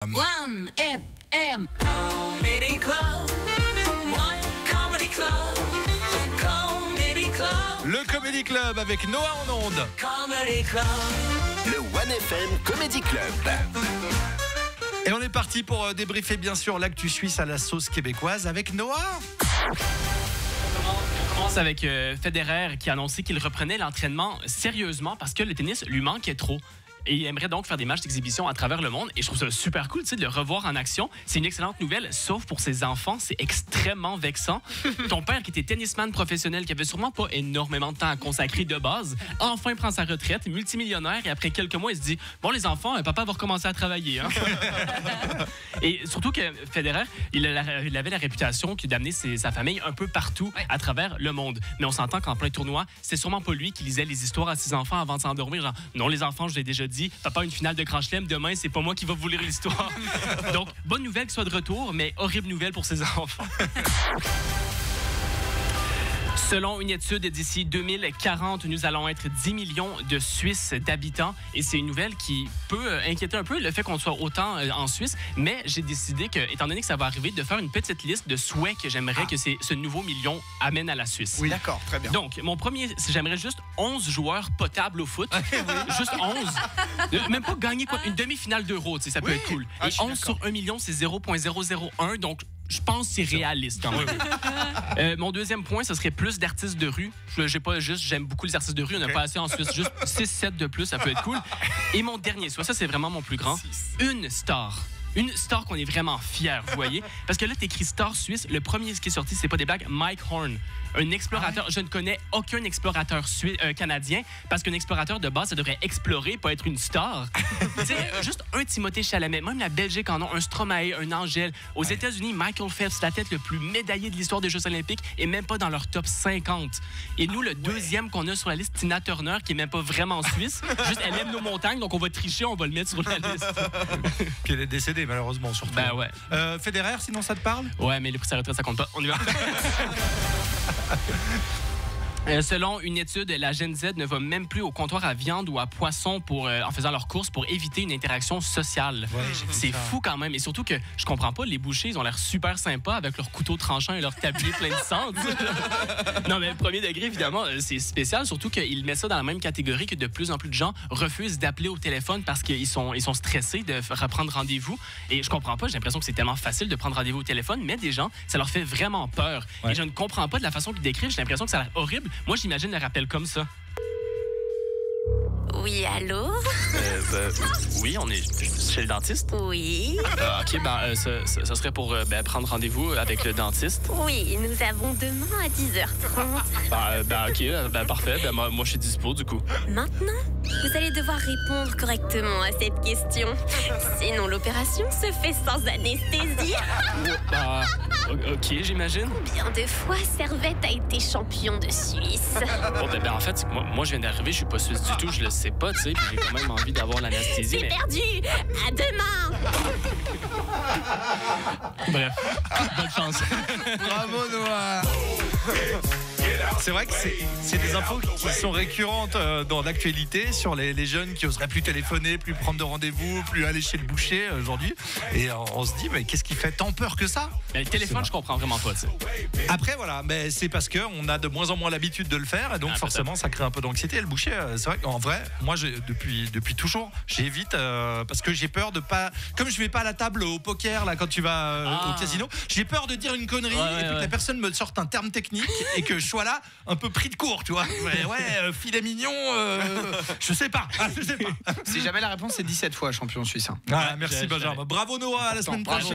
One FM Comedy Club. One Comedy Club. Comedy Club. Le Comedy Club avec Noah en onde. Comedy Club. Le One FM Comedy Club. Et on est parti pour débriefer bien sûr l'actu suisse à la sauce québécoise avec Noah. On commence avec Federer qui a annoncé qu'il reprenait l'entraînement sérieusement parce que le tennis lui manquait trop. Et il aimerait donc faire des matchs d'exhibition à travers le monde. Et je trouve ça super cool, tu sais, de le revoir en action. C'est une excellente nouvelle, sauf pour ses enfants. C'est extrêmement vexant. Ton père, qui était tennisman professionnel, qui avait sûrement pas énormément de temps à consacrer de base, enfin prend sa retraite, multimillionnaire. Et après quelques mois, il se dit, bon, les enfants, papa va recommencer à travailler. Hein? Et surtout que Federer, il avait la réputation d'amener sa famille un peu partout à travers le monde. Mais on s'entend qu'en plein tournoi, c'est sûrement pas lui qui lisait les histoires à ses enfants avant de s'endormir. Genre, non, les enfants, je l'ai déjà dit, papa, une finale de Grand Chelem, demain, c'est pas moi qui va vous lire l'histoire. Donc, bonne nouvelle qu'il soit de retour, mais horrible nouvelle pour ses enfants. Selon une étude, d'ici 2040, nous allons être 10 millions de Suisses d'habitants. Et c'est une nouvelle qui peut inquiéter un peu le fait qu'on soit autant en Suisse. Mais j'ai décidé que, étant donné que ça va arriver, de faire une petite liste de souhaits que j'aimerais que ce nouveau million amène à la Suisse. Oui, d'accord, très bien. Donc, mon premier, j'aimerais juste 11 joueurs potables au foot. Juste 11. Même pas gagner quoi, une demi-finale d'Euro, tu sais, ça peut être cool. Et 11 sur 1 million, c'est 0,001. Donc, je pense que c'est réaliste quand même. Mon deuxième point, ce serait plus d'artistes de rue. J'aime beaucoup les artistes de rue. On n'a pas assez en Suisse. Juste 6-7 de plus, ça peut être cool. Et mon dernier, ça c'est vraiment mon plus grand. Une star. Une star qu'on est vraiment fiers, vous voyez. Parce que là, t'écris star suisse. Le premier qui est sorti, c'est pas des blagues, Mike Horn. Un explorateur. Je ne connais aucun explorateur canadien parce qu'un explorateur de base, ça devrait explorer, pas être une star. Juste un Timothée Chalamet. Même la Belgique en a un Stromae, un Angèle. Aux États-Unis, Michael Phelps, l'athlète le plus médaillé de l'histoire des Jeux Olympiques, est même pas dans leur top 50. Et nous, le deuxième qu'on a sur la liste, Tina Turner, qui est même pas vraiment suisse. Juste, elle aime nos montagnes, donc on va tricher, on va le mettre sur la liste. Puis elle est décédée, malheureusement, surtout. Ben ouais. Federer, sinon ça te parle? Ouais, mais les prix sa retraite, ça compte pas. On y va. Selon une étude, la Gen Z ne va même plus au comptoir à viande ou à poisson en faisant leurs courses pour éviter une interaction sociale. Ouais, c'est fou quand même. Et surtout que je comprends pas, les bouchers, ils ont l'air super sympas avec leurs couteaux tranchants et leurs tabliers pleins de sang. Non, mais premier degré, évidemment, c'est spécial. Surtout qu'ils mettent ça dans la même catégorie que de plus en plus de gens refusent d'appeler au téléphone parce qu'ils sont stressés de reprendre rendez-vous. Et je comprends pas, j'ai l'impression que c'est tellement facile de prendre rendez-vous au téléphone, mais des gens, ça leur fait vraiment peur. Ouais. Et je ne comprends pas de la façon qu'ils décrivent. J'ai l'impression que ça a l'air horrible. Moi, j'imagine le rappel comme ça. Oui, allô? Oui, on est chez le dentiste. Oui. OK, ça serait pour prendre rendez-vous avec le dentiste. Oui, nous avons demain à 10h30. OK, parfait. Moi, je suis dispo, du coup. Maintenant, vous allez devoir répondre correctement à cette question. Sinon, l'opération se fait sans anesthésie. OK, j'imagine. Bien de fois, Servette a été champion de Suisse. Bon, en fait, moi, je viens d'arriver, je suis pas suisse du tout, je le sais pas, tu sais, puis j'ai quand même envie d'avoir l'anesthésie. C'est perdu! À demain! Bref, bonne chance. Bravo, Noah! C'est vrai que c'est des infos qui sont récurrentes dans l'actualité sur les jeunes qui oseraient plus téléphoner, plus prendre de rendez-vous, plus aller chez le boucher aujourd'hui. Et on se dit, mais qu'est-ce qui fait tant peur que ça? Mais le téléphone, je comprends vraiment pas, tu sais. Après, voilà, mais c'est parce qu'on a de moins en moins l'habitude de le faire et donc forcément, ça crée un peu d'anxiété. Et le boucher, c'est vrai qu'en vrai, moi, depuis toujours, j'évite parce que j'ai peur de pas. Comme je vais pas à la table au poker, là, quand tu vas au casino, j'ai peur de dire une connerie et puis que la personne me sorte un terme technique et que je sois là un peu pris de court, tu vois. Filet mignon, je sais pas. Si jamais la réponse c'est 17 fois champion suisse. Merci Benjamin. Bravo Noah, à la semaine prochaine.